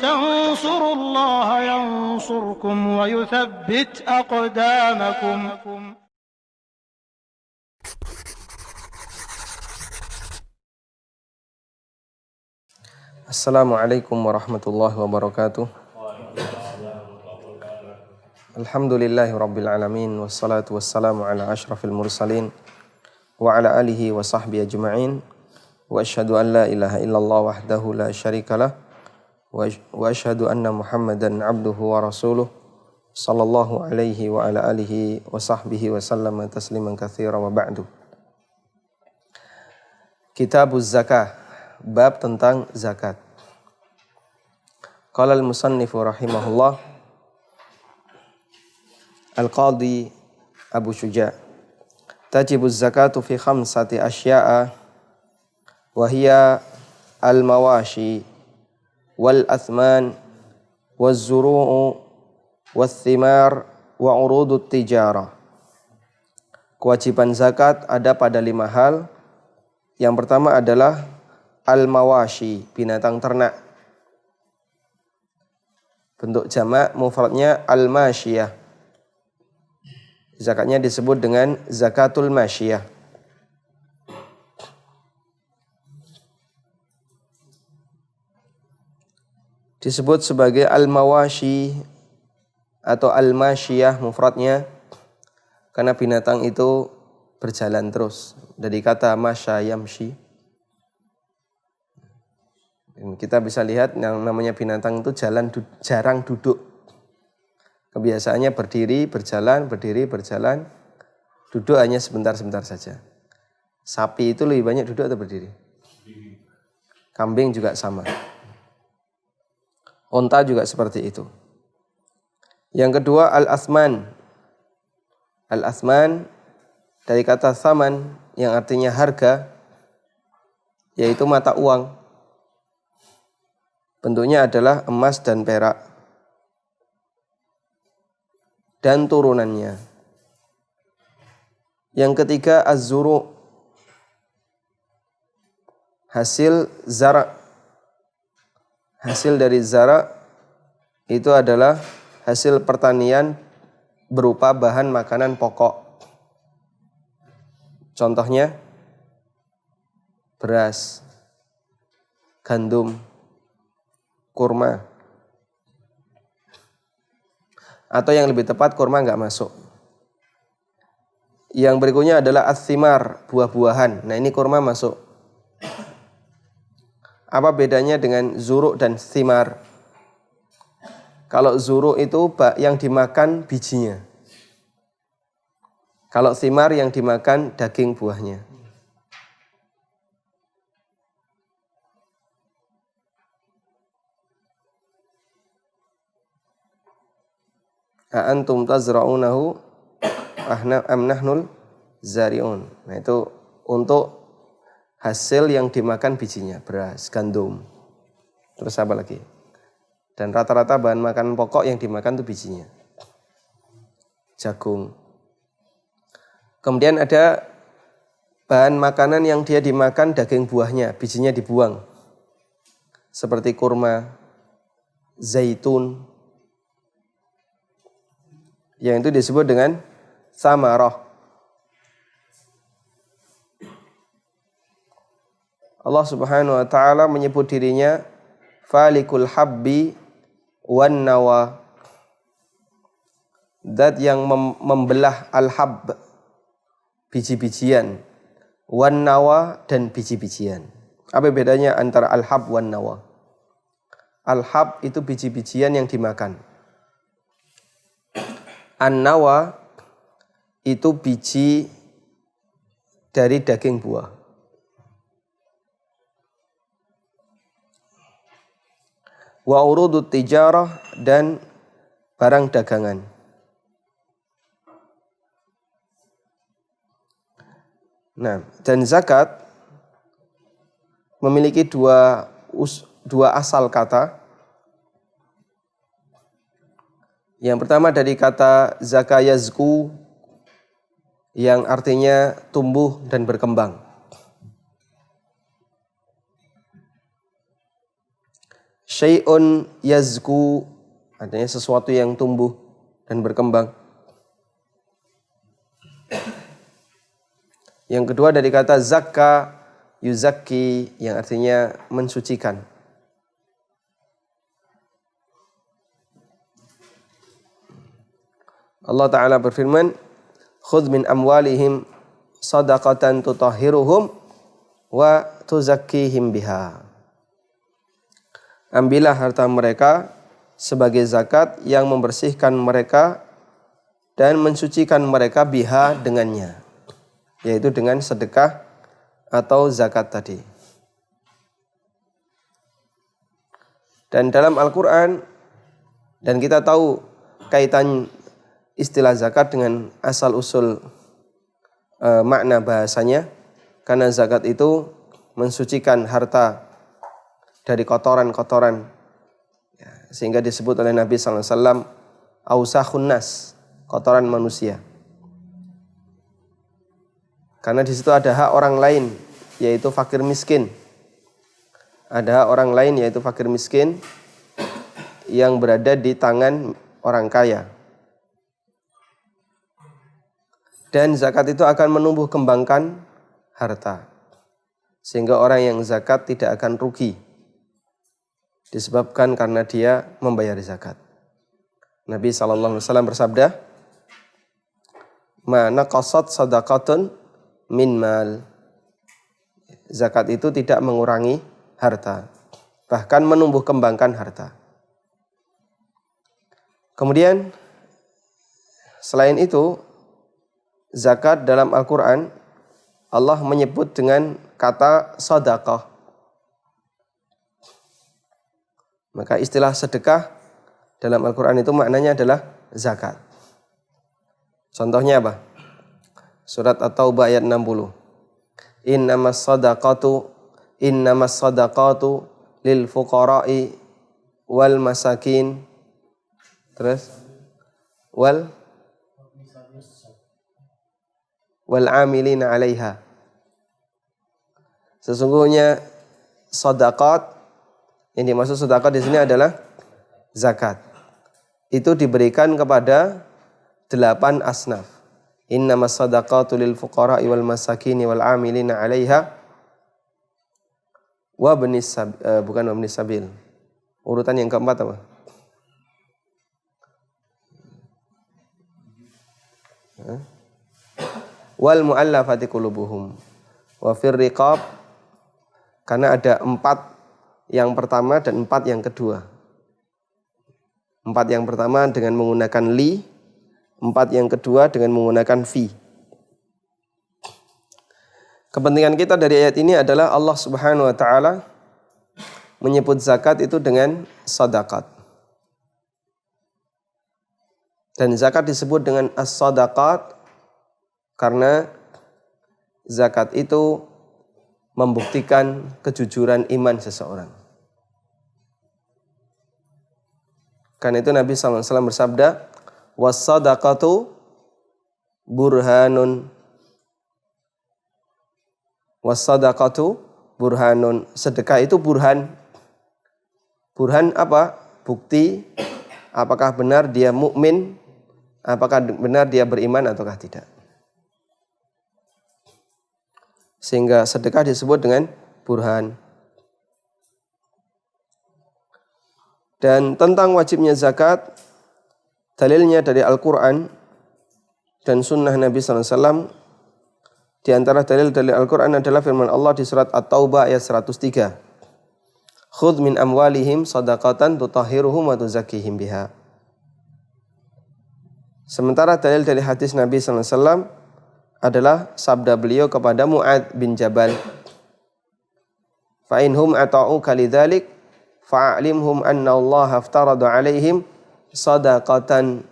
تنصروا الله ينصركم ويثبت أقدامكم. Assalamualaikum warahmatullahi wabarakatuh. Alhamdulillahi rabbil alamin, wassalatu wassalamu ala ashrafil mursalin wa ala alihi wa sahbihi ajma'in, wa asyhadu an la ilaha illallah wahdahu la syarikalah wa asyhadu anna muhammadan abduhu wa rasuluh sallallahu alaihi wa ala alihi wa sahbihi wa sallama tasliman katsira wa ba'du. Kitabuz Zakah, bab tentang zakat. Qala al-musannifu rahimahullah, Al-Qadhi Abu Syuja', tajibuz zakatu fi khamsati asya'a wa hiya al-mawashi wal athman waz zuru'u wath thimar wa urudut tijarah. Kewajiban zakat ada pada 5 hal. Yang pertama adalah al-mawashi, binatang ternak. Bentuk jamak mufradnya al-masyiyah. Zakatnya disebut dengan zakatul masyiyah. Disebut sebagai al-mawashi atau al-masyiyah mufradnya karena binatang itu berjalan terus. Dari kata masya yamshi. Kita bisa lihat yang namanya binatang itu jarang duduk. Kebiasaannya berdiri, berjalan, berdiri, berjalan. Duduk hanya sebentar-sebentar saja. Sapi itu lebih banyak duduk atau berdiri? Kambing juga sama. Onta juga seperti itu. Yang kedua al-athman. Al-athman dari kata thaman yang artinya harga, yaitu mata uang. Bentuknya adalah emas dan perak dan turunannya. Yang ketiga az-zuru', hasil zara'. Hasil dari zara' itu adalah hasil pertanian berupa bahan makanan pokok. Contohnya beras, gandum, kurma. Atau yang lebih tepat kurma enggak masuk. Yang berikutnya adalah athimar, buah-buahan. Nah ini kurma masuk. Apa bedanya dengan zuru' dan thimar? Kalau zuru' itu yang dimakan bijinya. Kalau thimar yang dimakan daging buahnya. Antum tazra'unahu am nahnul zari'un. Nah itu untuk hasil yang dimakan bijinya, beras, gandum. Terus apa lagi? Dan rata-rata bahan makanan pokok yang dimakan itu bijinya. Jagung. Kemudian ada bahan makanan yang dia dimakan daging buahnya, bijinya dibuang. Seperti kurma, zaitun. Yang itu disebut dengan samarah. Allah Subhanahu wa taala menyebut dirinya falikul habbi wan nawa. Zat yang membelah al-hab, biji-bijian, wan nawa dan biji-bijian. Apa bedanya antara al-hab wan nawa? Al-hab itu biji-bijian yang dimakan. An-nawa itu biji dari daging buah. Wa urudut tijarah dan barang dagangan. Nah, dan zakat memiliki dua asal kata. Yang pertama dari kata zaka yazku, yang artinya tumbuh dan berkembang. Syai'un yazku, artinya sesuatu yang tumbuh dan berkembang. Yang kedua dari kata zakka, yuzakki, yang artinya mensucikan. Allah Ta'ala berfirman, khudh min amwalihim sadaqatan tutahhiruhum wa tuzakkihim biha. Ambillah harta mereka sebagai zakat yang membersihkan mereka dan mensucikan mereka biha dengannya, yaitu dengan sedekah atau zakat tadi. Dan dalam Al-Quran, dan kita tahu kaitan istilah zakat dengan asal-usul makna bahasanya, karena zakat itu mensucikan harta dari kotoran-kotoran, ya, sehingga disebut oleh Nabi SAW ausakhun nas, kotoran manusia. Karena di situ ada hak orang lain, yaitu fakir miskin. Ada hak orang lain, yaitu fakir miskin, yang berada di tangan orang kaya. Dan zakat itu akan menumbuh kembangkan harta, sehingga orang yang zakat tidak akan rugi disebabkan karena dia membayar zakat. Nabi SAW bersabda, ma naqasat sadaqatun min mal. Zakat itu tidak mengurangi harta, bahkan menumbuh kembangkan harta. Kemudian selain itu, zakat dalam Al-Quran Allah menyebut dengan kata sedekah. Maka istilah sedekah dalam Al-Quran itu maknanya adalah zakat. Contohnya apa? Surat At-Taubah ayat 60. Innamas sadaqatu lil fuqara'i wal masakin. Terus wal amilina 'alaiha. Sesungguhnya sedekah, yang dimaksud sedekah di sini adalah zakat. Itu diberikan kepada 8 asnaf. Innamas sadaqatu lil fuqara'i wal masakini wal amilina 'alaiha wa ibnis sabil. Urutan yang keempat apa? Wal mu'allafati qulubuhum wa fir riqab, karena ada 4 yang pertama dan 4 yang kedua. 4 yang pertama dengan menggunakan li, 4 yang kedua dengan menggunakan fi. Kepentingan kita dari ayat ini adalah Allah Subhanahu wa taala menyebut zakat itu dengan sadaqat. Dan zakat disebut dengan as-sadaqat karena zakat itu membuktikan kejujuran iman seseorang. Karena itu Nabi SAW bersabda, was-sadaqatu burhanun. Was-sadaqatu burhanun. Sedekah itu burhan. Burhan apa? Bukti apakah benar dia mukmin, apakah benar dia beriman ataukah tidak. Sehingga sedekah disebut dengan burhan. Dan tentang wajibnya zakat, dalilnya dari Al-Quran dan sunnah Nabi SAW. Di antara dalil dari Al-Quran adalah firman Allah di surat At-Taubah ayat 103. Khudh min amwalihim sadaqatan tutahhiruhum wa tuzakkihim biha. Sementara dalil dari hadis Nabi SAW adalah sabda beliau kepada Mu'adz bin Jabal. Fa inhum ata'uka lidzalik fa'alimhum anna Allah aftarada 'alaihim sadaqatan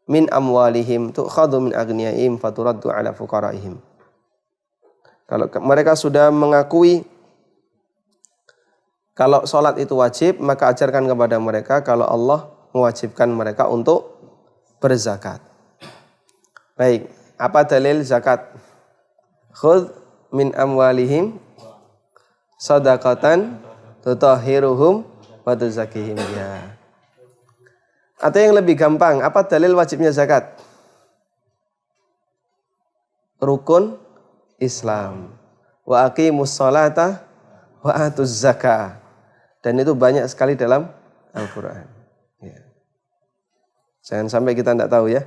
min amwalihim tu'khadhu min aghniyaihim faturaddu 'ala fuqaraihim. Kalau mereka sudah mengakui kalau salat itu wajib, maka ajarkan kepada mereka kalau Allah mewajibkan mereka untuk berzakat. Baik. Apa dalil zakat? Khudh min amwalihim sadaqatan tutahhiruhum wa tuzakkihim biha. Atau yang lebih gampang, apa dalil wajibnya zakat? Rukun Islam. Wa aqimus sholata wa atuz zakah. Dan itu banyak sekali dalam Al-Quran. Ya. Jangan sampai kita tidak tahu ya.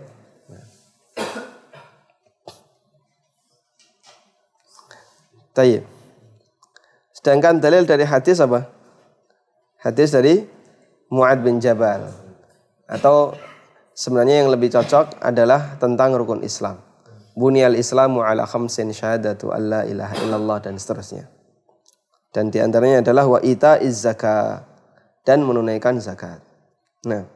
Tayyib. Sedangkan dalil dari hadis apa? Hadis dari Mu'adz bin Jabal. Atau sebenarnya yang lebih cocok adalah tentang rukun Islam. Bunyal Islamu ala khamsin syahadatu alla ilaha illallah dan seterusnya. Dan di antaranya adalah wa ita'iz zakah dan menunaikan zakat. Nah,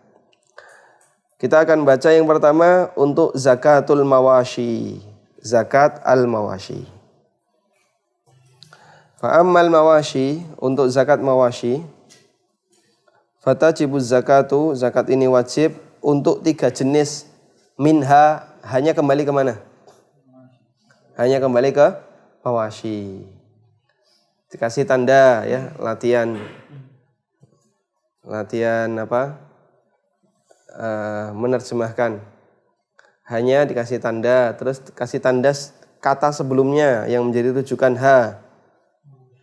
kita akan baca yang pertama untuk zakatul mawashi. Zakat al-mawashi. Fa'ammal mawashi, untuk zakat mawashi, fatajibuz zakatu, zakat ini wajib untuk 3 jenis. Minha, hanya kembali ke mana? Hanya kembali ke mawashi. Dikasih tanda ya, latihan apa? Menerjemahkan. Hanya dikasih tanda, terus kasih tanda kata sebelumnya yang menjadi rujukan ha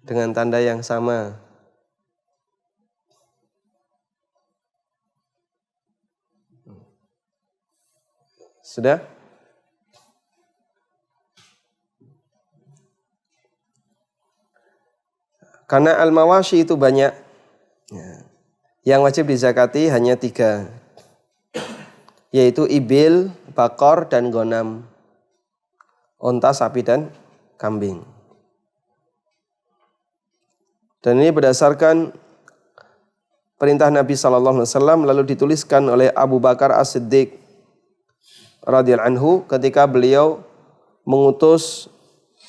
dengan tanda yang sama. Sudah? Karena al-mawashi itu banyak. Yang wajib dizakati hanya 3. Yaitu ibil, bakor, dan gonam. Unta, sapi, dan kambing. Dan ini berdasarkan perintah Nabi SAW lalu dituliskan oleh Abu Bakar As-Siddiq radhiyallahu anhu ketika beliau mengutus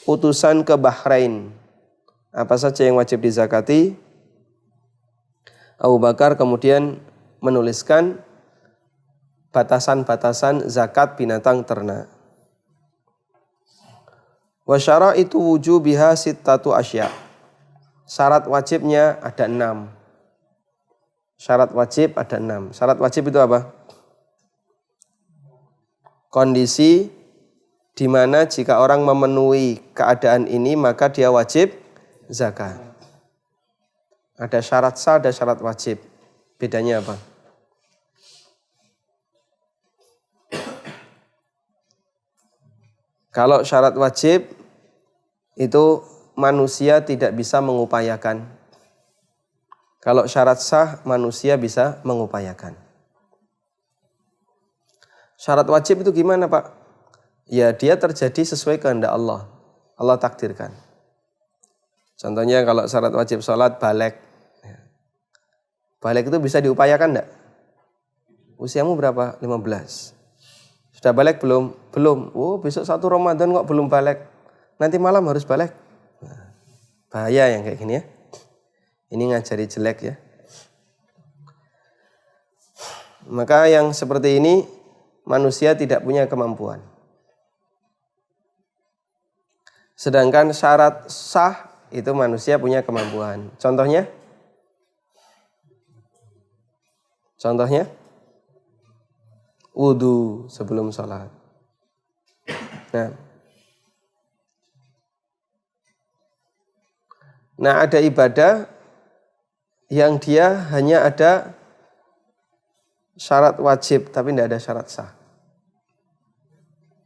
utusan ke Bahrain. Apa saja yang wajib dizakati? Abu Bakar kemudian menuliskan batasan-batasan zakat binatang ternak. Wa syaraitu wujubiha sittatu asya. Syarat wajibnya ada 6. Syarat wajib ada 6. Syarat wajib itu apa? Kondisi di mana jika orang memenuhi keadaan ini maka dia wajib zakat. Ada syarat sah, ada syarat wajib. Bedanya apa? Kalau syarat wajib itu manusia tidak bisa mengupayakan. Kalau syarat sah manusia bisa mengupayakan. Syarat wajib itu gimana, Pak? Ya dia terjadi sesuai kehendak Allah. Allah takdirkan. Contohnya kalau syarat wajib sholat balik. Balik itu bisa diupayakan enggak? Usiamu berapa? 15. Sudah balik belum? Belum. Oh besok 1 Ramadan kok belum balik. Nanti malam harus balik. Nah, bahaya yang kayak gini ya. Ini ngajari jelek ya. Maka yang seperti ini manusia tidak punya kemampuan. Sedangkan syarat sah itu manusia punya kemampuan. Contohnya? Wudu sebelum sholat. Nah ada ibadah yang dia hanya ada syarat wajib tapi tidak ada syarat sah.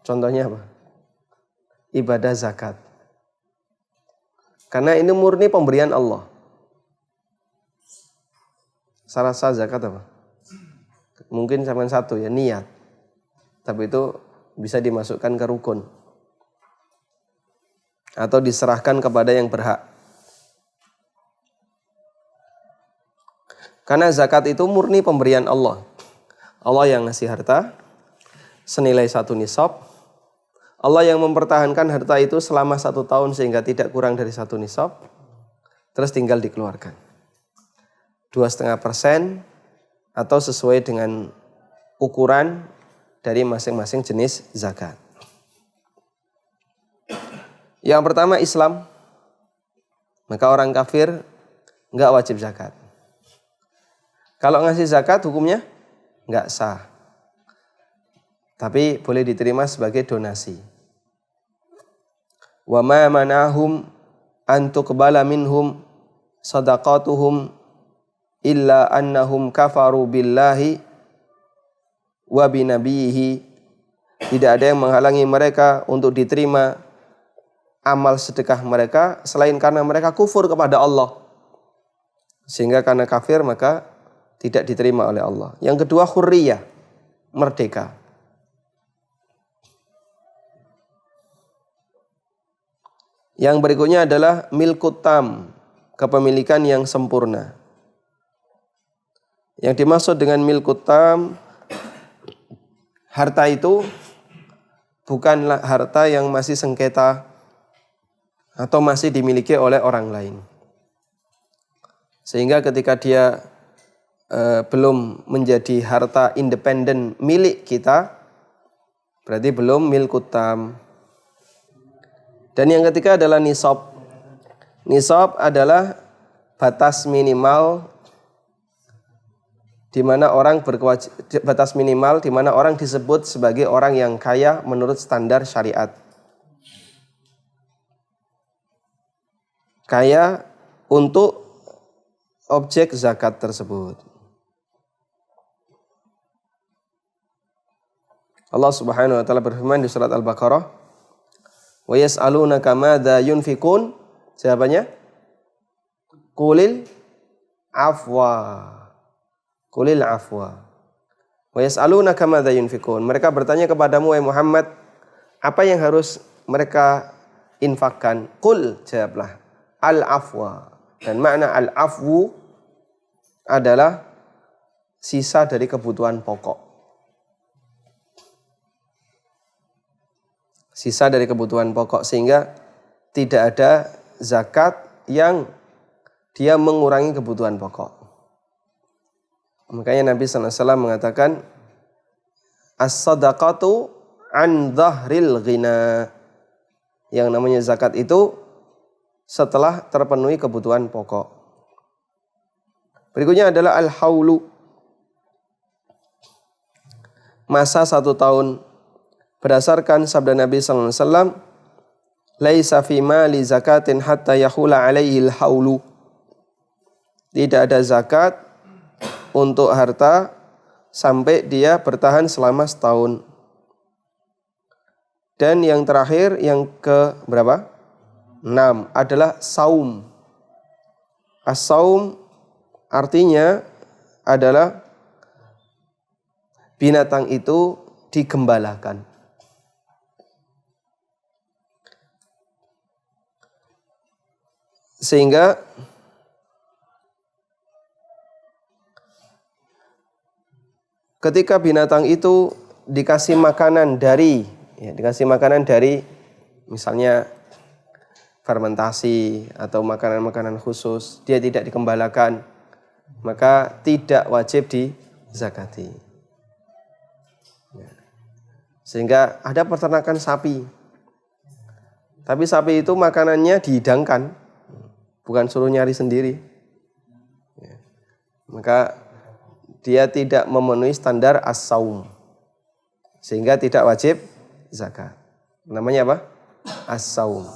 Contohnya apa? Ibadah zakat. Karena ini murni pemberian Allah. Syarat sah zakat apa? Mungkin cuma 1 ya, niat. Tapi itu bisa dimasukkan ke rukun. Atau diserahkan kepada yang berhak. Karena zakat itu murni pemberian Allah. Allah yang ngasih harta senilai 1 nisab. Allah yang mempertahankan harta itu selama 1 tahun sehingga tidak kurang dari 1 nisab. Terus tinggal dikeluarkan. 2,5% atau sesuai dengan ukuran dari masing-masing jenis zakat. Yang pertama Islam. Maka orang kafir enggak wajib zakat. Kalau ngasih zakat hukumnya nggak sah. Tapi boleh diterima sebagai donasi. Wa ma manahum an tuqbala minhum sadaqatuhum illa annahum kafaru billahi wa binabiyhi. Tidak ada yang menghalangi mereka untuk diterima amal sedekah mereka selain karena mereka kufur kepada Allah. Sehingga karena kafir maka tidak diterima oleh Allah. Yang kedua hurriyah, merdeka. Yang berikutnya adalah milkut tam, kepemilikan yang sempurna. Yang dimaksud dengan milkut tam, harta itu bukanlah harta yang masih sengketa atau masih dimiliki oleh orang lain. Sehingga ketika dia belum menjadi harta independen milik kita, berarti belum milkut tam. Dan yang ketiga adalah nisab. Nisab adalah batas minimal di mana orang batas minimal di mana orang disebut sebagai orang yang kaya menurut standar syariat. Kaya untuk objek zakat tersebut. Allah Subhanahu wa taala berfirman di surat Al-Baqarah, "Wa yas'alunaka madza yunfikun?" Jawabannya qulil afwa. Qulil afwa. Wa yas'alunaka madza yunfikun. Mereka bertanya kepadamu wahai Muhammad, apa yang harus mereka infakkan? Qul, jawablah, al-afwa. Dan makna al-afwu adalah sisa dari kebutuhan pokok. Sisa dari kebutuhan pokok, sehingga tidak ada zakat yang dia mengurangi kebutuhan pokok. Makanya Nabi SAW mengatakan as-sadaqatu an dhahril ghina. Yang namanya zakat itu setelah terpenuhi kebutuhan pokok. Berikutnya adalah al-haulu. Masa 1 tahun. Berdasarkan sabda Nabi SAW, laisa fi mali zakatin hatta yahula alaihi al-haulu. Tidak ada zakat untuk harta sampai dia bertahan selama setahun. Dan yang terakhir, yang ke berapa? 6 adalah saum. As-saum artinya adalah binatang itu digembalakan. Sehingga ketika binatang itu dikasih makanan dari misalnya fermentasi atau makanan-makanan khusus, dia tidak dikembalakan, maka tidak wajib dizakati. Sehingga ada peternakan sapi, tapi sapi itu makanannya dihidangkan, bukan suruh nyari sendiri. Maka dia tidak memenuhi standar as-saum, sehingga tidak wajib zakat. Namanya apa? As-saum.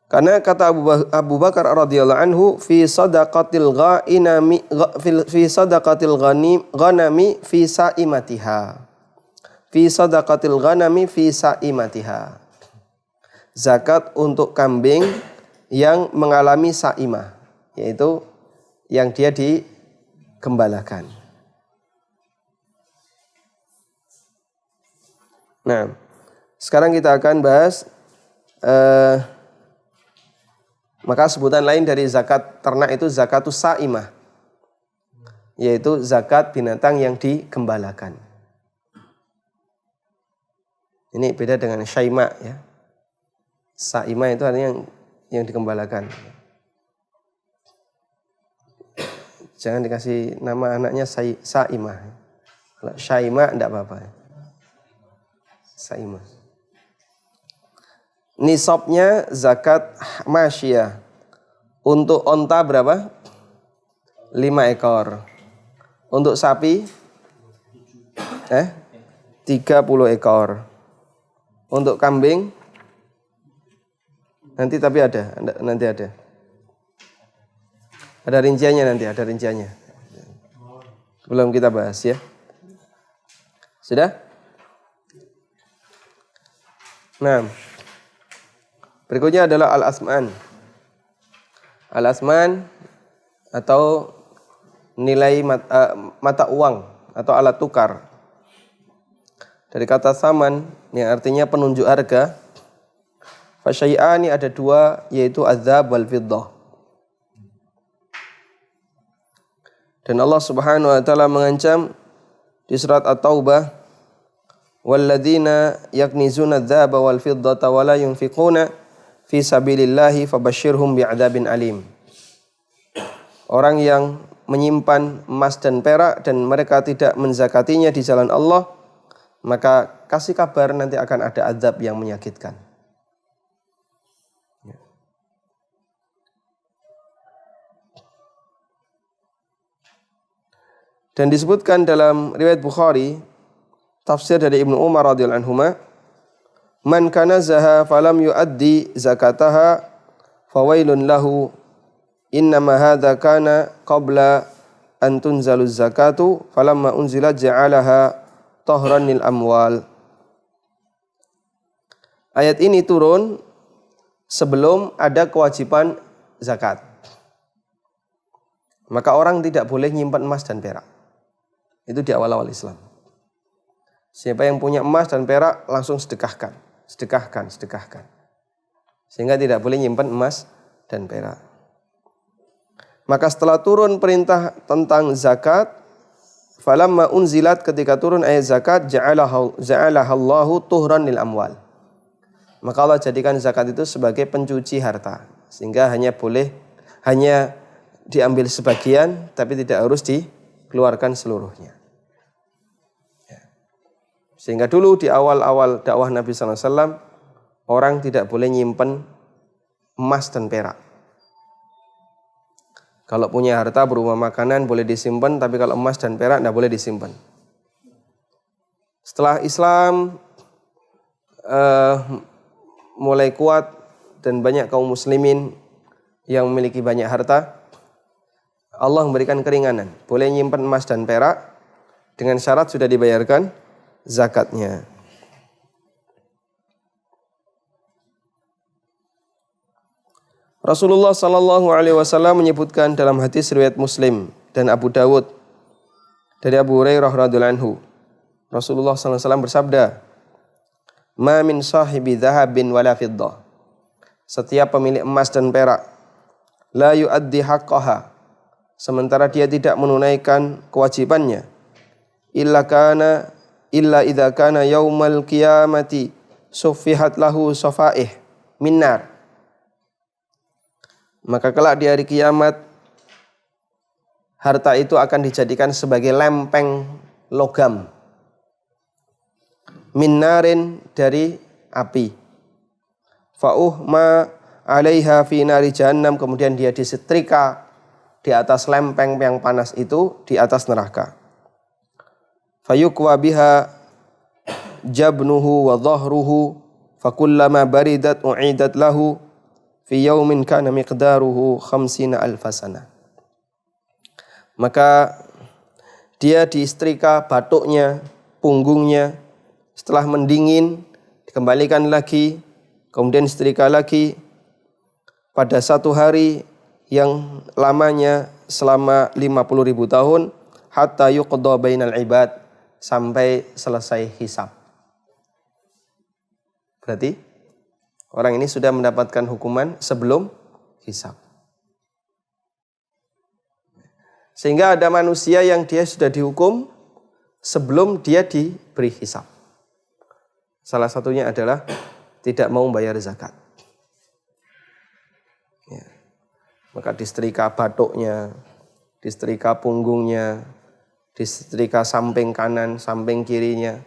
Karena kata Abu Bakar radhiyallahu anhu fi sadaqatil ghanami fi sa'imatiha. Fi sadaqatil ghanami fi sa'imatiha. Zakat untuk kambing yang mengalami sa'imah, yaitu yang dia digembalakan. Nah, sekarang kita akan bahas maka sebutan lain dari zakat ternak itu zakatus sa'imah, yaitu zakat binatang yang digembalakan. Ini beda dengan syaima ya. Sa'imah itu artinya yang digembalakan. Jangan dikasih nama anaknya Sa'imah. Kalau Syaimah enggak apa-apa. Sa'imah. nisabnya zakat masyiyah. Untuk onta berapa? 5 ekor. Untuk sapi 30 ekor. Untuk kambing nanti ada. Ada rinciannya nanti, ada rinciannya. Belum kita bahas ya. Sudah? Nah, berikutnya adalah al-asman. Al-asman atau nilai mata uang atau alat tukar. Dari kata saman yang artinya penunjuk harga. Fasyai'ani ada 2, yaitu adzab wal fiddah. Dan Allah Subhanahu wa taala mengancam di surat At-Taubah, walladzina yaknizuna adzaba wal fiddata wa la yunfiquna fi sabilillahi fabashshirhum bi'adzabin alim. Orang yang menyimpan emas dan perak dan mereka tidak menzakatinya di jalan Allah, maka kasih kabar nanti akan ada azab yang menyakitkan. Dan disebutkan dalam riwayat Bukhari, tafsir dari Ibnu Umar radhiyallahu anhuma, man kanazaha falam yuaddi zakataha fawailun lahu, innama hadza kana qabla an tunzalu zakatu falamma unzilat ja'alaha tahran lil amwal. Ayat ini turun sebelum ada kewajiban zakat. Maka orang tidak boleh nyimpan emas dan perak. Itu di awal-awal Islam. Siapa yang punya emas dan perak langsung sedekahkan. Sehingga tidak boleh nyimpan emas dan perak. Maka setelah turun perintah tentang zakat, falamma unzilat, ketika turun ayat zakat, ja'alahallahu tuhran lil amwal. Maka Allah jadikan zakat itu sebagai pencuci harta. Sehingga hanya diambil sebagian, tapi tidak harus dikeluarkan seluruhnya. Sehingga dulu di awal-awal dakwah Nabi SAW, orang tidak boleh nyimpen emas dan perak. Kalau punya harta berupa makanan boleh disimpan, tapi kalau emas dan perak tidak boleh disimpan. Setelah Islam mulai kuat dan banyak kaum muslimin yang memiliki banyak harta, Allah memberikan keringanan. Boleh nyimpan emas dan perak dengan syarat sudah dibayarkan zakatnya. Rasulullah sallallahu alaihi wasallam menyebutkan dalam hadis riwayat Muslim dan Abu Dawud dari Abu Hurairah radhiyallahu anhu, Rasulullah sallallahu alaihi wasallam bersabda, "Ma min sahibi dhahabin wala fiddah." Setiap pemilik emas dan perak, la yuaddi haqqaha, sementara dia tidak menunaikan kewajibannya, illa idza kana yaumal qiyamati suffihat lahu safaih min nar. Maka kelak di hari kiamat harta itu akan dijadikan sebagai lempeng logam min narin, dari api. Fa'uhma 'alaiha fi nari jahannam, kemudian dia disetrika di atas lempeng yang panas itu di atas neraka. Fayukwa biha jabnuhu wa dhahruhu fakullama baridat u'idat lahu fi yaumin kana miqdaruhu 50 alfasana. Maka dia diistrika batuknya, punggungnya, setelah mendingin dikembalikan lagi, kemudian istrika lagi pada satu hari yang lamanya selama 50.000 tahun, hatta yuqda bainal ibad, sampai selesai hisab. Berarti orang ini sudah mendapatkan hukuman sebelum hisab. Sehingga ada manusia yang dia sudah dihukum sebelum dia diberi hisab. Salah satunya adalah tidak mau membayar zakat. Ya. Maka disetrika batuknya, disetrika punggungnya, disetrika samping kanan, samping kirinya,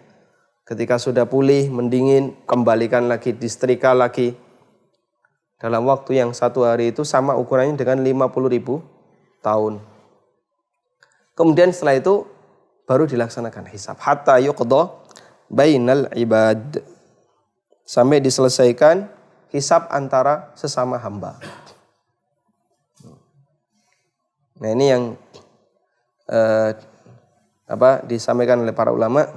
Ketika sudah pulih, mendingin, kembalikan lagi, disetrika lagi. Dalam waktu yang 1 hari itu sama ukurannya dengan 50.000 tahun. Kemudian setelah itu baru dilaksanakan hisab. Hatta yuqda bainal ibad. Sampai diselesaikan hisab antara sesama hamba. Nah ini yang disampaikan oleh para ulama.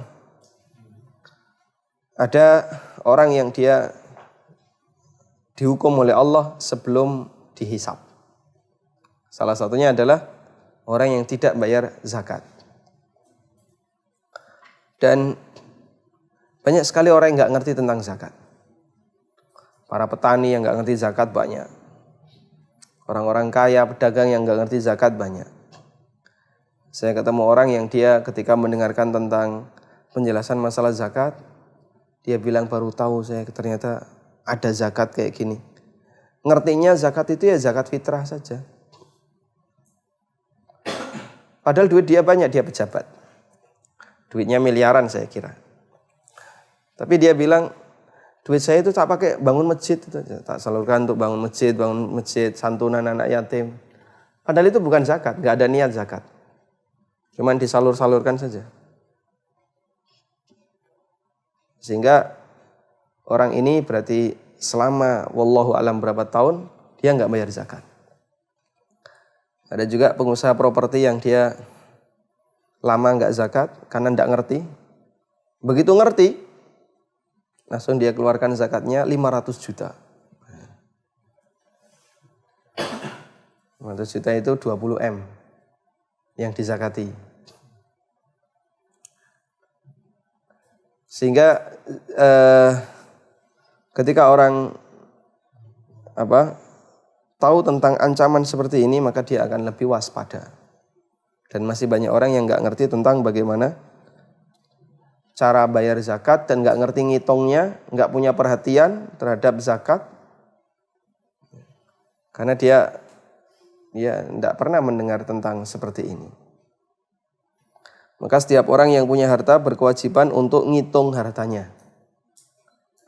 Ada orang yang dia dihukum oleh Allah sebelum dihisab. Salah satunya adalah orang yang tidak bayar zakat. Dan banyak sekali orang yang nggak ngerti tentang zakat. Para petani yang nggak ngerti zakat banyak. Orang-orang kaya, pedagang yang nggak ngerti zakat banyak. Saya ketemu orang yang dia ketika mendengarkan tentang penjelasan masalah zakat, dia bilang baru tahu saya ternyata ada zakat kayak gini. Ngertinya zakat itu ya zakat fitrah saja. Padahal duit dia banyak, dia pejabat. Duitnya miliaran saya kira. Tapi dia bilang, duit saya itu tak pakai bangun masjid. Tak salurkan untuk bangun masjid, santunan anak yatim. Padahal itu bukan zakat, gak ada niat zakat. Cuman disalur-salurkan saja. Sehingga orang ini berarti selama wallahu alam berapa tahun dia nggak bayar zakat. Ada juga pengusaha properti yang dia lama nggak zakat karena nggak ngerti. Begitu ngerti, langsung dia keluarkan zakatnya 500 juta. 500 juta itu 20 M yang dizakati. Sehingga ketika orang tahu tentang ancaman seperti ini, maka dia akan lebih waspada. Dan masih banyak orang yang nggak ngerti tentang bagaimana cara bayar zakat dan nggak ngerti ngitungnya, nggak punya perhatian terhadap zakat, karena dia nggak pernah mendengar tentang seperti ini. Maka setiap orang yang punya harta berkewajiban untuk ngitung hartanya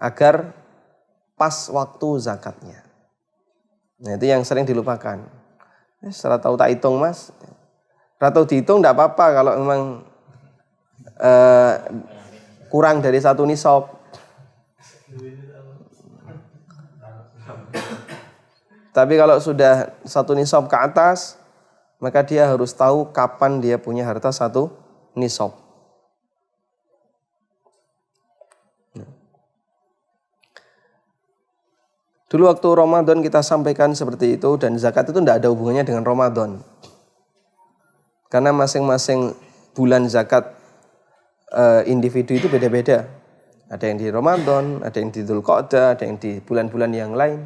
agar pas waktu zakatnya. Nah itu yang sering dilupakan. Setelah tahu tak hitung mas, atau dihitung tidak apa-apa kalau memang kurang dari 1 nisab. Tapi kalau sudah 1 nisab ke atas, maka dia harus tahu kapan dia punya harta 1 nisab. Dulu waktu Ramadan kita sampaikan seperti itu, dan zakat itu tidak ada hubungannya dengan Ramadan. Karena masing-masing bulan zakat individu itu beda-beda. Ada yang di Ramadan, ada yang di Dzulqa'dah, ada yang di bulan-bulan yang lain.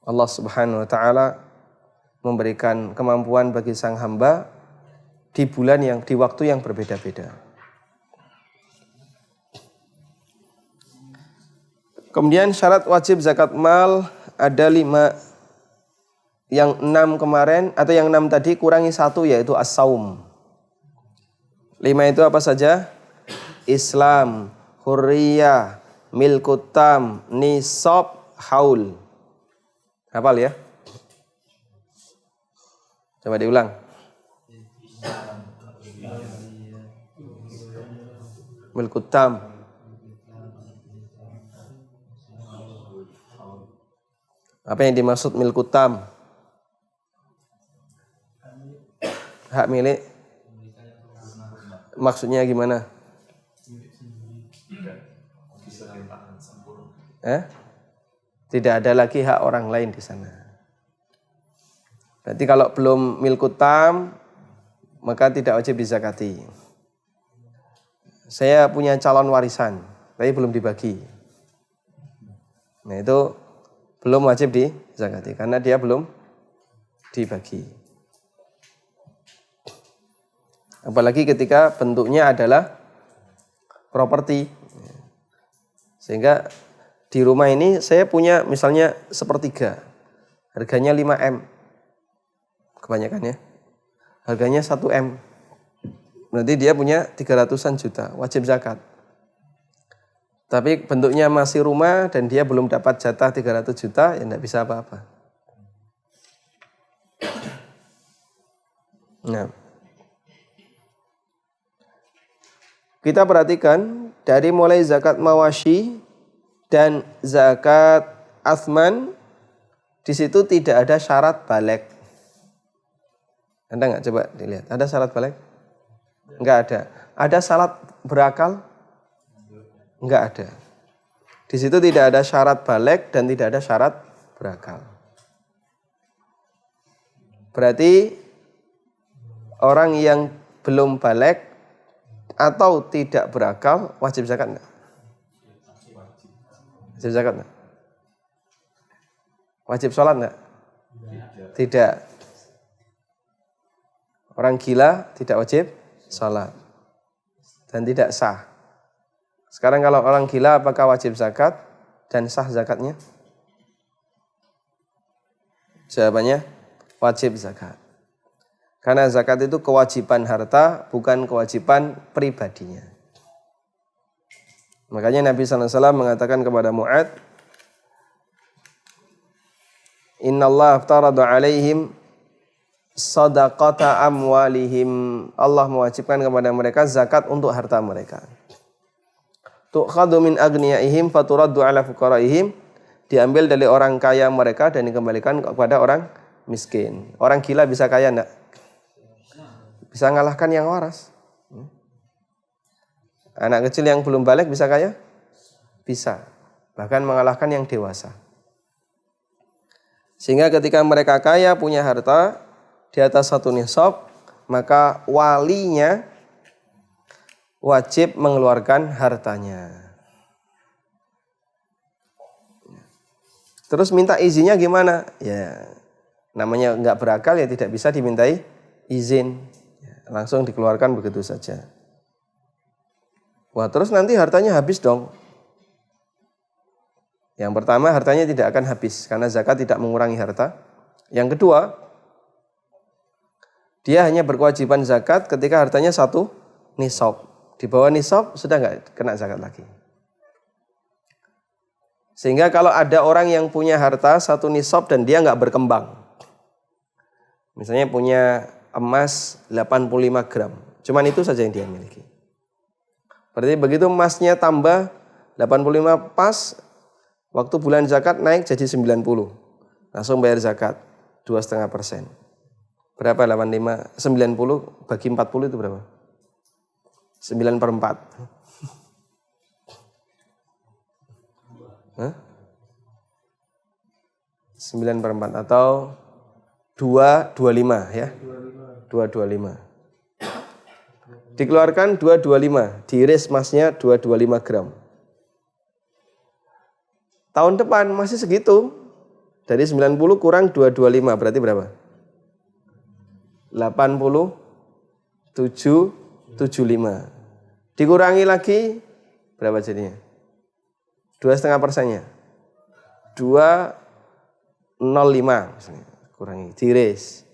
Allah Subhanahu wa taala memberikan kemampuan bagi sang hamba di waktu yang berbeda-beda. Kemudian syarat wajib zakat mal ada 5. Yang 6 kemarin atau yang 6 tadi kurangi 1 yaitu as-saum. 5 itu apa saja? Islam, hurriyah, milkut tam, nisab, haul. Hafal ya? Coba diulang. Milkut tam. Apa yang dimaksud milkut tam? Hak milik. Maksudnya gimana? Tidak ada lagi hak orang lain di sana. Berarti kalau belum milkut tam, maka tidak wajib dizakati. Saya punya calon warisan, tapi belum dibagi. Nah itu belum wajib dizakati karena dia belum dibagi. Apalagi ketika bentuknya adalah properti. Sehingga di rumah ini saya punya misalnya 1/3. Harganya 5 M. Kebanyakan ya. Harganya 1 M. Berarti dia punya 300-an juta, wajib zakat. Tapi bentuknya masih rumah dan dia belum dapat jatah 300 juta, ya tidak bisa apa-apa. Nah, kita perhatikan dari mulai zakat mawashi dan zakat athman, di situ tidak ada syarat balik. Anda nggak coba dilihat, ada syarat balik? Nggak ada. Ada syarat berakal? Nggak ada. Di situ tidak ada syarat balik dan tidak ada syarat berakal. Berarti orang yang belum balik atau tidak berakal wajib zakat enggak? Wajib zakat enggak? Wajib sholat enggak? Tidak. Orang gila tidak wajib sholat dan tidak sah. Sekarang kalau orang gila apakah wajib zakat dan sah zakatnya? Jawabannya wajib zakat. Karena zakat itu kewajiban harta, bukan kewajiban pribadinya. Makanya Nabi SAW mengatakan kepada Mu'ad, Innallaha aftarada alaihim sadaqata amwalihim. Allah mewajibkan kepada mereka zakat untuk harta mereka. Tu'khadhu min agniyaihim faturaddu ala fuqaraihim. Diambil dari orang kaya mereka dan dikembalikan kepada orang miskin. Orang gila bisa kaya enggak? Bisa ngalahkan yang waras. Anak kecil yang belum balik bisa kaya? Bisa. Bahkan mengalahkan yang dewasa. Sehingga ketika mereka kaya punya harta di atas 1 nisab, maka walinya wajib mengeluarkan hartanya. Terus minta izinnya gimana? Ya, namanya nggak berakal ya tidak bisa dimintai izin. Langsung dikeluarkan begitu saja. Wah, terus nanti hartanya habis dong. Yang pertama, hartanya tidak akan habis karena zakat tidak mengurangi harta. Yang kedua, dia hanya berkewajiban zakat ketika hartanya 1 nisab. Di bawah nisab sudah nggak kena zakat lagi. Sehingga kalau ada orang yang punya harta 1 nisab dan dia nggak berkembang. Misalnya punya emas 85 gram. Cuman itu saja yang dia miliki. Berarti begitu emasnya tambah 85 pas, waktu bulan zakat naik jadi 90. Langsung bayar zakat 2,5%. Berapa 85? 90 bagi 40 itu berapa? 9/4. Hah? 9/4 atau 225 ya? 225. Dikeluarkan 225, diiris emasnya 225 gram. Tahun depan masih segitu. Dari 90 kurang 225 berarti berapa? 87,75. Dikurangi lagi berapa jadinya? 2,5%-nya. 205 misalnya. Kurangi, diiris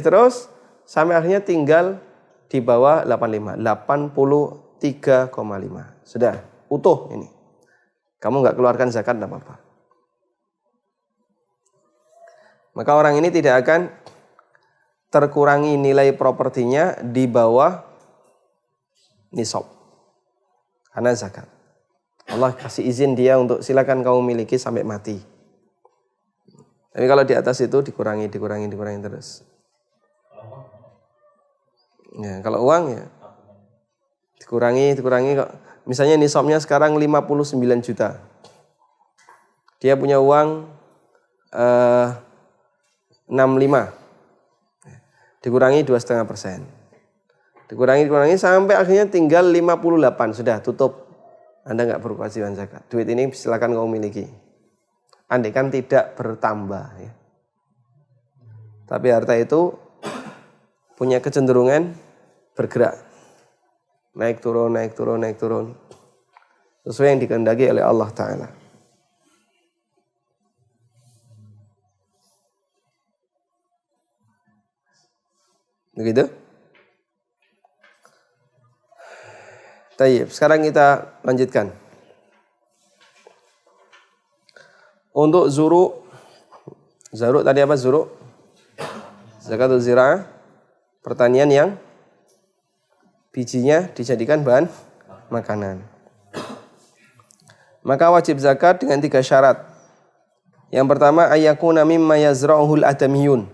terus sampai akhirnya tinggal di bawah 85, 83,5. Sudah utuh ini. Kamu nggak keluarkan zakat enggak apa-apa. Maka orang ini tidak akan terkurangi nilai propertinya di bawah nisab. Karena zakat. Allah kasih izin dia untuk silakan kamu miliki sampai mati. Tapi kalau di atas itu dikurangi terus. Ya, kalau uang ya dikurangi kok. Misalnya nisabnya sekarang 59 juta. Dia punya uang 65. Dikurangi 2,5%. Dikurangi sampai akhirnya tinggal 58. Sudah tutup. Anda nggak berkewajiban zakat. Duit ini silakan kamu miliki. Andai kan tidak bertambah ya. Tapi harta itu punya kecenderungan bergerak. Naik turun. Sesuai yang dikehendaki oleh Allah Ta'ala. Begitu? Tayyib, sekarang kita lanjutkan. Untuk zuru tadi apa zuru? Zakatul zira'ah, pertanian yang bijinya dijadikan bahan makanan. Maka wajib zakat dengan 3 syarat. Yang pertama ayyakuna mimma yazra'uhul adamiyun.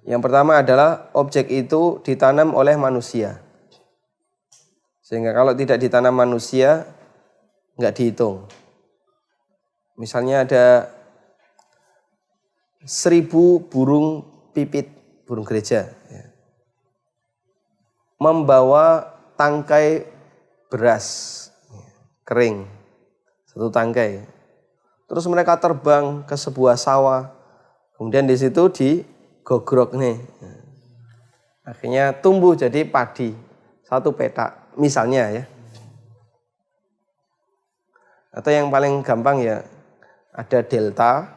Yang pertama adalah objek itu ditanam oleh manusia. Sehingga kalau tidak ditanam manusia enggak dihitung. Misalnya ada 1000 burung pipit, burung gereja, ya, membawa tangkai beras kering, 1 tangkai. Terus mereka terbang ke sebuah sawah, kemudian di situ digogrok nih. Akhirnya tumbuh jadi padi, 1 petak, misalnya ya. Atau yang paling gampang ya, ada delta,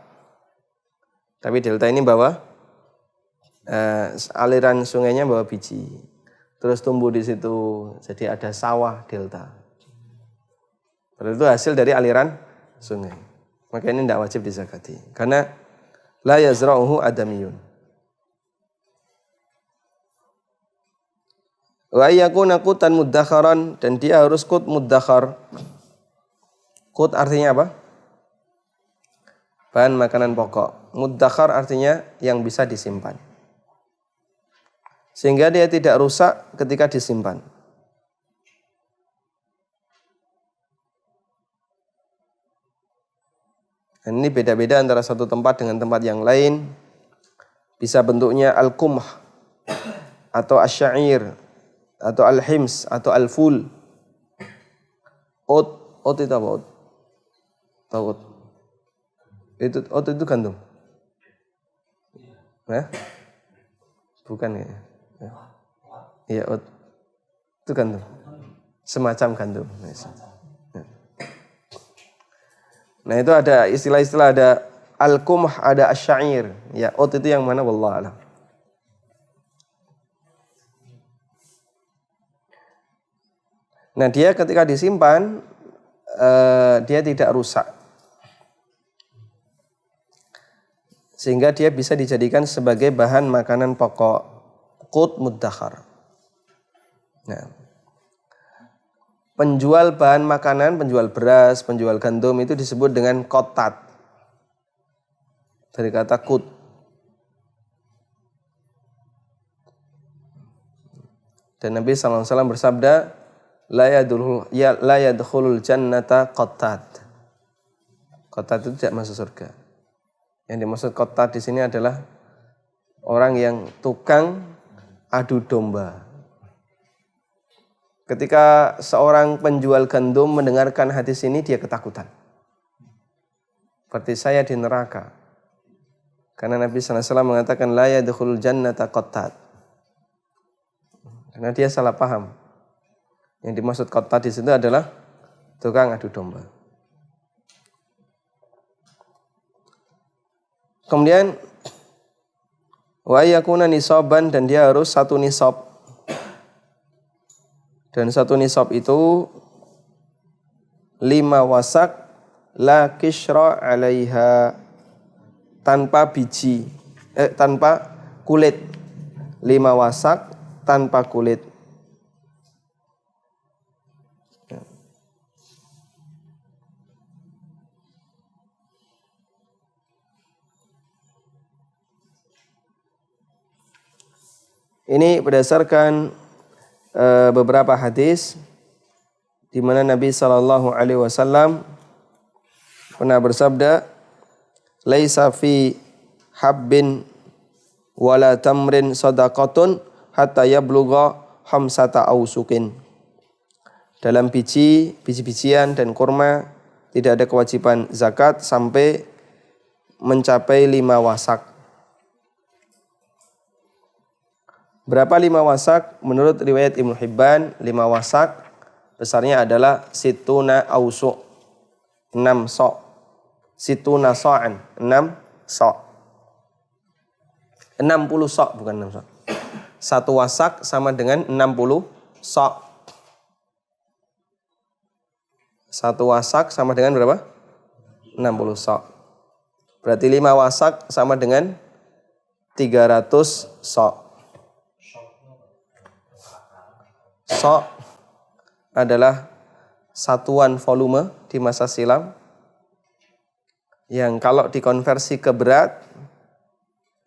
tapi delta ini bawa aliran sungainya bawa biji, terus tumbuh di situ, jadi ada sawah delta. Padahal itu hasil dari aliran sungai. Maka ini tidak wajib dizakati, karena la yazra'uhu adamiyun. Wa yakuna qutan muddakharan, dan dia harus qut muddakhar. Qut artinya apa? Bahan makanan pokok. Muddakhar artinya yang bisa disimpan, sehingga dia tidak rusak ketika disimpan. Dan ini beda-beda antara satu tempat dengan tempat yang lain. Bisa bentuknya al-qumh atau asy-sya'ir atau al-hims atau al-ful. Ot itu apa? Tahu ot? Itu gandum. Nah? Bukan ya? Iya, ot. Itu gandum. Semacam gandum. Nah, itu ada istilah-istilah, ada al-qumh, ada asy-sya'ir. Ya, ot itu yang mana wallahu a'lam. Nah, dia ketika disimpan dia tidak rusak. Sehingga dia bisa dijadikan sebagai bahan makanan pokok, qut muddakhar. Nah, penjual bahan makanan, penjual beras, penjual gandum itu disebut dengan qottat. Dari kata qut. Dan Nabi SAW bersabda, la yadkhulul jannata qottat. Qottat itu tidak masuk surga. Yang dimaksud qottat di sini adalah orang yang tukang adu domba. Ketika seorang penjual gandum mendengarkan hadis ini, dia ketakutan. Seperti saya di neraka. Karena Nabi SAW mengatakan la yadkhulul jannata qottat. Karena dia salah paham. Yang dimaksud qottat di situ adalah tukang adu domba. Kemudian wa yakuna nisaban, dan dia harus 1 nisab. Dan 1 nisab itu 5 wasak la kishra 'alaiha, tanpa biji, tanpa kulit. 5 wasak tanpa kulit. Ini berdasarkan beberapa hadis di mana Nabi SAW pernah bersabda, laisa fi habbin wala tamrin sadaqatun hatta yablugha khamsata ausukin. Dalam biji-bijian dan kurma tidak ada kewajiban zakat sampai mencapai 5 wasak. Berapa 5 wasak? Menurut riwayat Ibnu Hibban, 5 wasak besarnya adalah situna ausuk, 6 sok. Situna sa'an, 6 sok. 60 sok, bukan 6 sok. 1 wasak sama dengan 60 sok. 1 wasak sama dengan berapa? 60 sok. Berarti 5 wasak sama dengan 300 sok. Sok adalah satuan volume di masa silam yang kalau dikonversi ke berat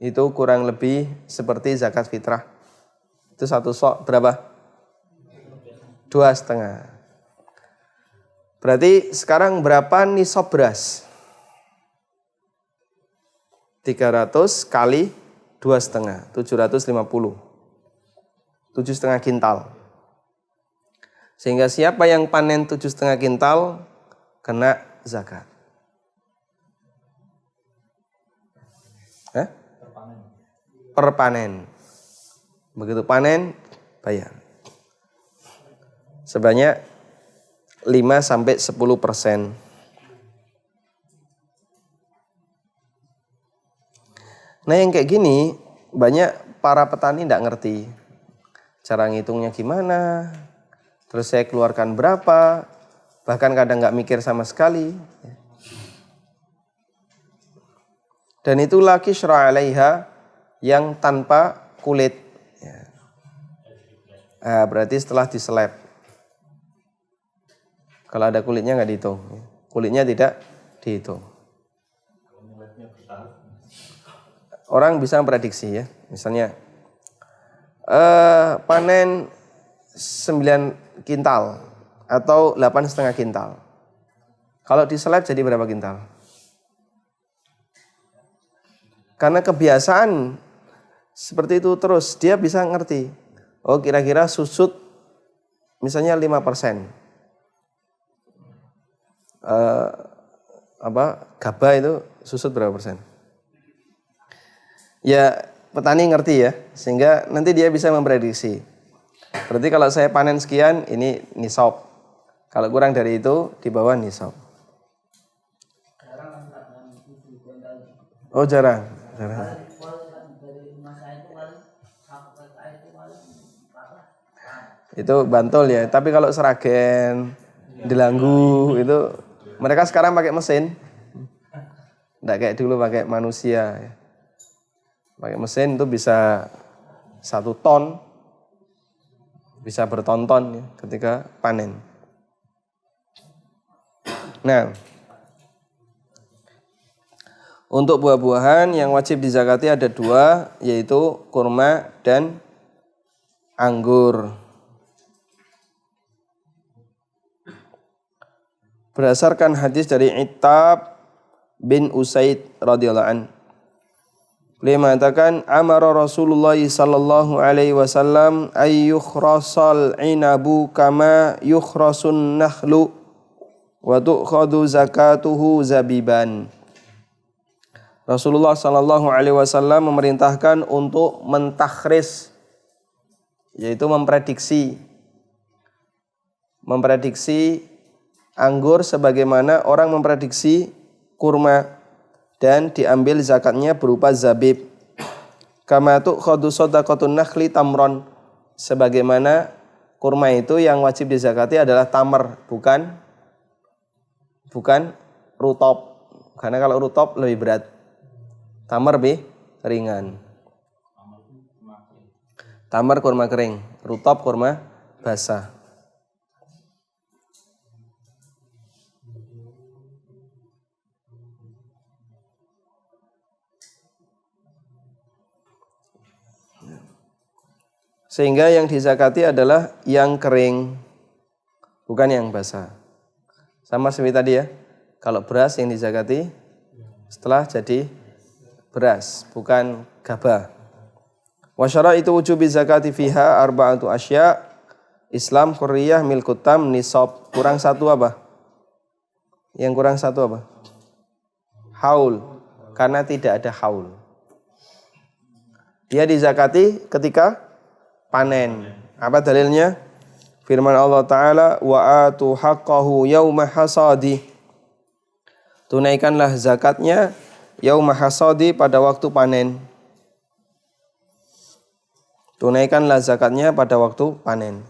itu kurang lebih seperti zakat fitrah. Itu 1 sok berapa? 2,5. Berarti sekarang berapa nisab beras? 300 kali 2,5, 750. 7,5 kintal. Sehingga siapa yang panen 7,5 kintal kena zakat. Per panen. Begitu panen bayar. Sebanyak 5-10%. Nah yang kayak gini banyak para petani tidak ngerti cara ngitungnya gimana, terus saya keluarkan berapa, bahkan kadang nggak mikir sama sekali. Dan itu laki syra' alaiha yang tanpa kulit. Nah, berarti setelah diseleb. Kalau ada kulitnya nggak dihitung, kulitnya tidak dihitung. Orang bisa memprediksi ya, misalnya panen 9 kintal atau 8,5 kintal. Kalau diseleb jadi berapa kintal? Karena kebiasaan seperti itu terus, dia bisa ngerti. Oh kira-kira susut misalnya 5%. Gabah itu susut berapa persen? Ya petani ngerti ya, sehingga nanti dia bisa memprediksi. Berarti kalau saya panen sekian, ini nisab. Kalau kurang dari itu, di bawah nisab. Oh jarang. Itu Bantul ya, tapi kalau Seragen, Delanggu itu mereka sekarang pakai mesin. Nggak kayak dulu pakai manusia. Pakai mesin itu bisa 1 ton, bisa berton-ton ya, ketika panen. Nah, untuk buah-buahan yang wajib dizakati ada 2, yaitu kurma dan anggur. Berdasarkan hadis dari Ittab bin Usaid radhiyallahu an, beliau mengatakan amara Rasulullah sallallahu alaihi wasallam ayyukhrasal inabu kama yukhrasun nakhlu wa tu'khadhu zakatuhu zabiban. Rasulullah sallallahu alaihi wasallam memerintahkan untuk mentakhris, yaitu memprediksi anggur sebagaimana orang memprediksi kurma, dan diambil zakatnya berupa zabib. Kama tu'khadhu shadaqatun nakhli tamron, sebagaimana kurma itu yang wajib dizakati adalah tamar, bukan rutop. Karena kalau rutop lebih berat, tamar lebih ringan. Tamar kurma kering, rutop kurma basah. Sehingga yang dizakati adalah yang kering, bukan yang basah. Sama seperti tadi ya, kalau beras yang dizakati setelah jadi beras, bukan gabah. Wa syara'itu wujubi zakati fiha arba'atu asya'. Islam, hurriyah, milkut tam, nisab. Kurang 1 apa? Yang kurang 1 apa? Haul, karena tidak ada haul. Dia dizakati ketika panen. Apa dalilnya? Firman Allah Ta'ala, wa atu haqqahu yawma hasadi. Tunaikanlah zakatnya yawma hasadi, pada waktu panen. Tunaikanlah zakatnya pada waktu panen.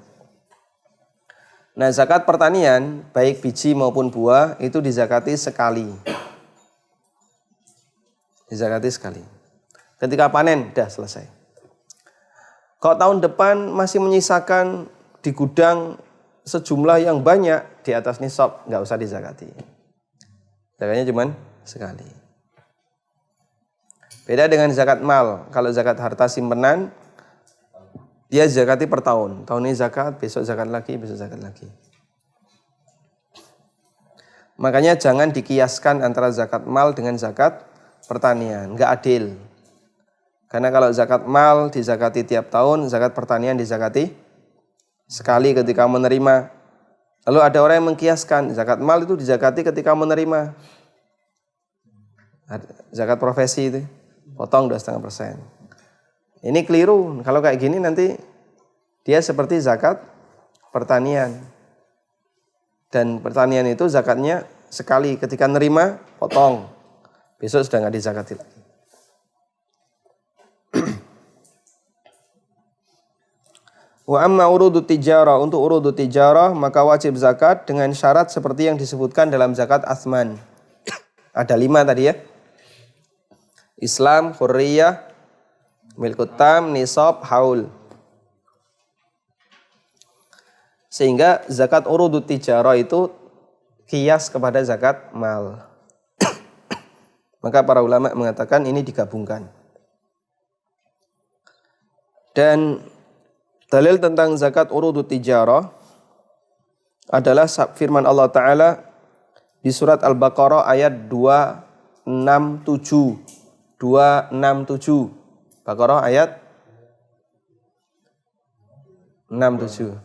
Nah, zakat pertanian, baik biji maupun buah, itu dizakati sekali. Dizakati sekali. Ketika panen, dah selesai. Kalau tahun depan masih menyisakan di gudang sejumlah yang banyak, di atas nisab, nggak usah dizakati. Zakatnya cuma sekali. Beda dengan zakat mal. Kalau zakat harta simpenan, dia zakati per tahun. Tahun ini zakat, besok zakat lagi, besok zakat lagi. Makanya jangan dikiaskan antara zakat mal dengan zakat pertanian. Nggak adil. Karena kalau zakat mal dizakati tiap tahun, zakat pertanian dizakati sekali ketika menerima. Lalu ada orang yang mengkiaskan, zakat mal itu dizakati ketika menerima. Zakat profesi itu, potong 2,5%. Ini keliru. Kalau kayak gini nanti dia seperti zakat pertanian. Dan pertanian itu zakatnya sekali. Ketika nerima, potong. Besok sudah nggak dizakati lagi. Wa amma urudu tijarah. Untuk urudu tijarah, maka wajib zakat dengan syarat seperti yang disebutkan dalam zakat asman. Ada 5 tadi ya. Islam, hurriyah, milkut tam, nisab, haul. Sehingga zakat urudut tijarah itu kias kepada zakat mal. Maka para ulama mengatakan ini digabungkan. Dan dalil tentang zakat urudut tijarah adalah firman Allah Ta'ala di surat Al-Baqarah ayat 267. 267. Baqarah ayat 67.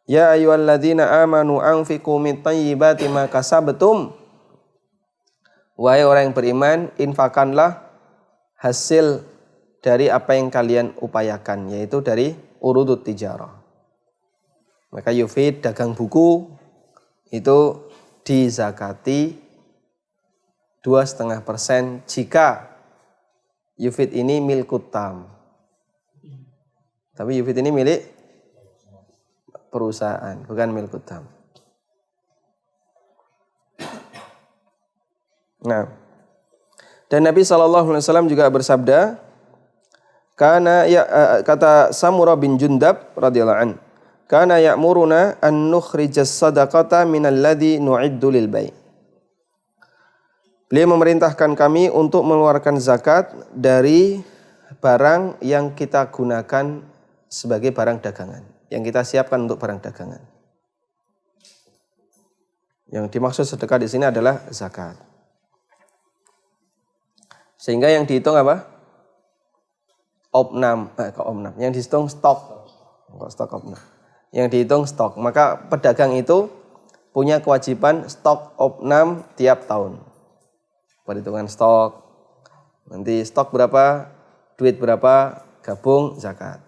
Ya ayyuhalladzina amanu anfiqu min thayyibati ma kasabtum. Wahai orang yang beriman, infakkanlah hasil dari apa yang kalian upayakan, yaitu dari urudut tijarah. Maka yufid, dagang buku, itu dizakati 2,5% jika yufid ini milkut tam. Tapi yufid ini milik perusahaan, bukan milkut tam. Nah, dan Nabi SAW juga bersabda, kata Samurah bin Jundab radhiyallahu an, kana ya'muruna an nukhrijas sadaqata minal ladzi nu'iddu lil bai'. Beliau memerintahkan kami untuk mengeluarkan zakat dari barang yang kita gunakan sebagai barang dagangan, yang kita siapkan untuk barang dagangan. Yang dimaksud sedekah di sini adalah zakat. Sehingga yang dihitung apa? Opnam. Yang dihitung stok. Stok opnam. Yang dihitung stok. Maka pedagang itu punya kewajiban stok opnam tiap tahun. Perhitungan stok. Nanti stok berapa, duit berapa, gabung zakat.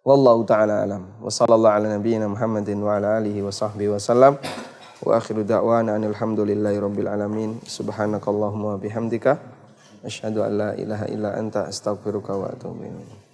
Wallahu ta'ala alam. Wa sallallahu ala nabiyyina Muhammadin wa ala alihi wa sahbihi wa sallam. Wa akhiru da'wana alhamdulillahi rabbil alamin. Subhanakallahumma bihamdika asyhadu an la ilaha illa anta astaghfiruka wa atubu ilaik.